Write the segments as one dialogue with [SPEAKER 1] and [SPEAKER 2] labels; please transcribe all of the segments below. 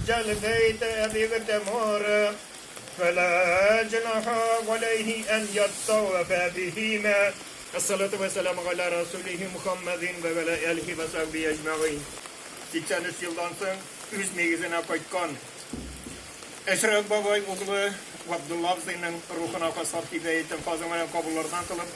[SPEAKER 1] حج البيت أبي تمر فلا جناح عليه أن يطوف بهما. الصلاة والسلام على رسوله محمد وعلى آله وصحبه أجمعين. 83 yıldan so'ng o'z negizini qo'ygan Ashraf boboy o'g'li Abdullah bizning ruhini qasab tibayetdan fazladan qabullardan qilib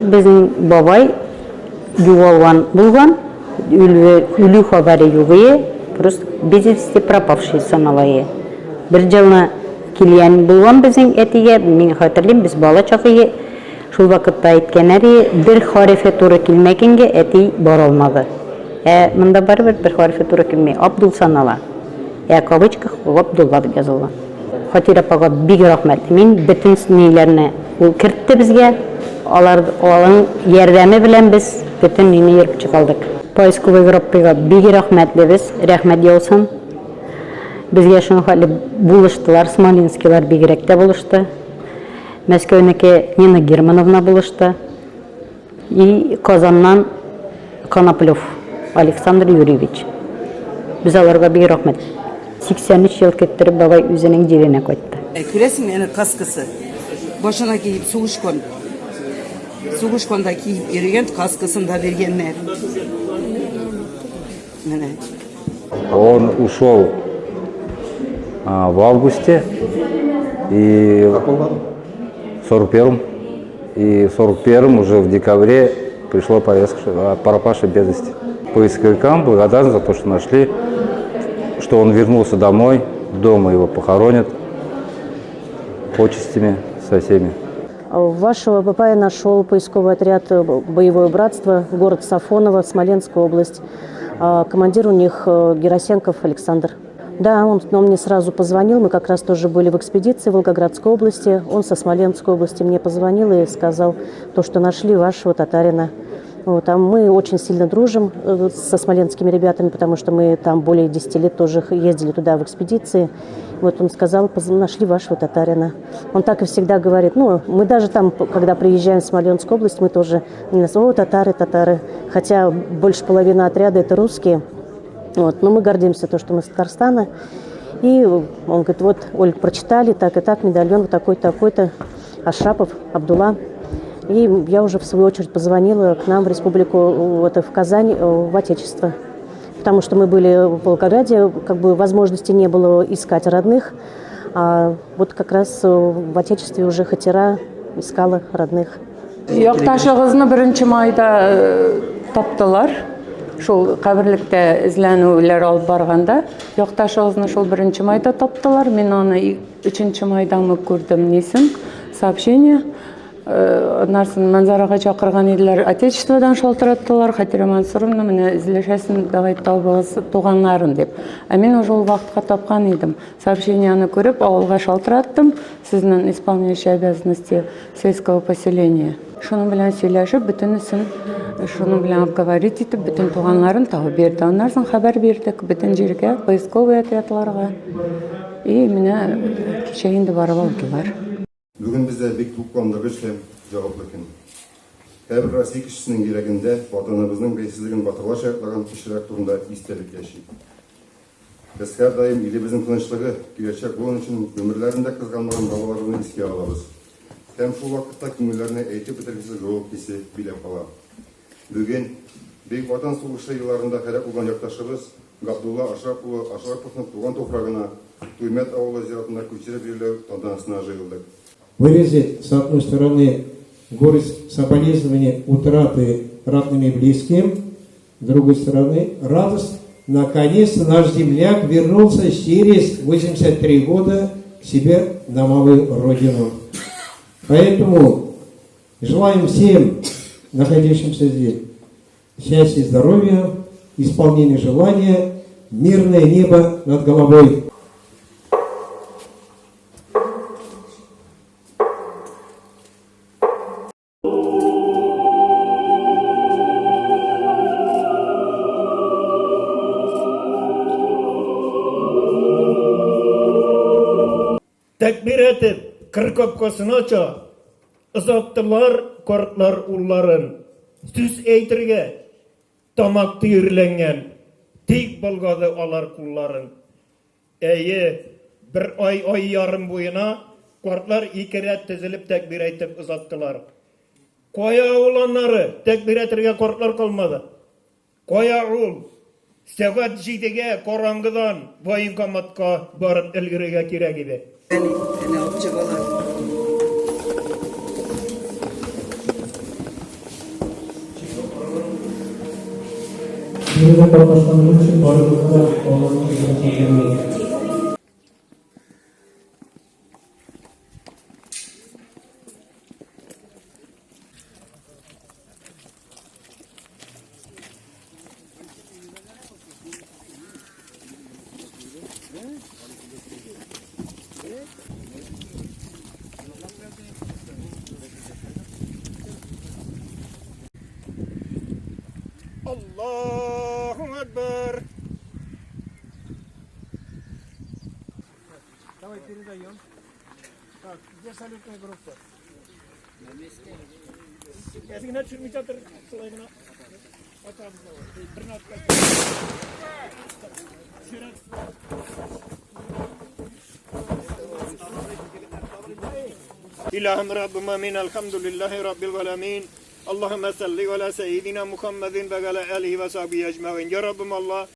[SPEAKER 2] Bizim babay югалган булган, үлүү хабары югы, просто бездесте пропавший саналайы. Бир жылына килгән булган безнең әтигә, мин хәтерлим, без бала чагы шул вакытта әйткәннәре, бер харифе туры килмәгәнгә әти бара алмады. Монда барыбер бер харифе туры килмәй, Абдул санала. Кавычках Абдулла дип язылган. Хатира апага бик рәхмәт. Мин бөтен ниләрне ул кертте безгә. Аларның ярдәме белән без бөтен мине йөреп чыгалдык. Поисковый группага бик рәхмәтлебез, рәхмәт яусын. Безгә шуны хәле булыштылар, Смоленскийлар бигрәк тә булышты. Мәскәүнеке Нина Германовна булышты. И Казаннан Коноплев Александр Юрьевич. Biz аларга бик рәхмәт. 83 ел кеттереп бабай үзенең җиренә кайтты.
[SPEAKER 3] Күрәсең, әнә каскасы. Башына киеп сугышкан. Сугышканда киеп йөргән, каскасын да бергәннәр.
[SPEAKER 4] Он ушел в августе и в 41-м. И в 41-м уже в декабре пришло повестка о пропаже без вести. Поисковикам благодарны за то, что нашли, что он вернулся домой, дома его похоронят почестями со всеми.
[SPEAKER 5] Вашего папая нашел поисковый отряд «Боевое братство», город Сафоново, Смоленская область. Командир у них Герасенков Александр. Да, он мне сразу позвонил, мы как раз тоже были в экспедиции в Волгоградской области. Он со Смоленской области мне позвонил и сказал, что нашли вашего татарина. Вот, а мы очень сильно дружим со смоленскими ребятами, потому что мы там более 10 лет тоже ездили туда в экспедиции. Вот он сказал, нашли вашего татарина. Он так и всегда говорит, мы даже там, когда приезжаем в Смоленскую область, мы тоже, татары. Хотя больше половины отряда это русские. Вот, но мы гордимся, что мы с Татарстана. И он говорит, вот, Ольга, прочитали, так и так, медальон вот такой-то, такой-то, Ашрапов, Абдулла. И я уже в свою очередь позвонила к нам в республику, в Казань, в Отечество. Потому что мы были в Волгограде, возможности не было искать родных. А вот как раз в Отечестве уже Хатира искала родных.
[SPEAKER 6] Якташыгызны беренче майда таптылар. Шул каберлектә эзләнүләр алып барганда, якташыгызны шул беренче майда таптылар. Мин аны 3нче майдамы күрдем, сообщение. Нарсын манзарага чакырган иделәр, Отечестводан шалтыраттылар, Хатира Мансуровна, менә эзләшәсен, давай табыгыз туганнарын дип. Мин уже ул вакытка тапкан идем. Сообщениены күреп, авылга шалтыраттым, сезнең исполняющий обязанности сельского поселения. Шуның белән сөйләшеп, бөтенесен шуның белән обговорить итеп, бөтен туганнарын табып бирде. Аннан соң хәбәр бирдек бөтен җиргә, поисковый отрядларга. И менә кичә инде барып алдылар.
[SPEAKER 7] Бүгін бізде бек туqqanлығы үшін жауаплы күн. Әрбір Россия кішісінің ерегінде ватанымыздың бейсіздігін батырлар шаяқтаған кішілер турында естелік яшейді. Біз әрдайым еліміздің тыныштығы, келешек болуы үшін өмірлерінде қызғанмаған балаларını еске алабыз. Һәм шул вакытта күңелләренә әйтеп бетергесез жауап хисе билеп кала. Бүген бек ватан сугышы елларында һәлак булган якташыбыз Габдулла Ашраповның туган туфрагына Туймәт авылы зиратына күчереп бирелү тантанасына җыелдык.
[SPEAKER 8] Выразить, с одной стороны, горсть соболезнования утраты родными и близким, с другой стороны, радость. Наконец-то наш земляк вернулся через 83 года к себе на малую родину. Поэтому желаем всем находящимся здесь счастья и здоровья, исполнения желания, мирное небо над головой.
[SPEAKER 1] tekbir etip kırkopkasını aça. Uzattılar korklar ulların. Süs eytirge tamak tüyürlengen. Tik bulgadı alar kulların. Eyi bir ay yarım boyuna korklar iki ret tizilip tekbir etip uzattılar. Koya olanları tekbir etirge korklar kalmadı. Koya ul. Sevat jidege korangıdan voyinkomatka barıp ilgirige kirek idi.
[SPEAKER 3] Beni alıp çabalar.
[SPEAKER 8] Yerine katlaşmanın için barınıkta olanı yönetilmeyi.
[SPEAKER 1] Allahu Ekber. Давай передаем. Так, где салютная группа? Я всегда чурмитатор слайдана. Вот там İlahım Rabbim amin. Elhamdülillahi Rabbil alemin. Allahümme salli ala seyyidina Muhammedin ve ala alihi ve sahbihi ecmaîn. Ya Rabbim Allah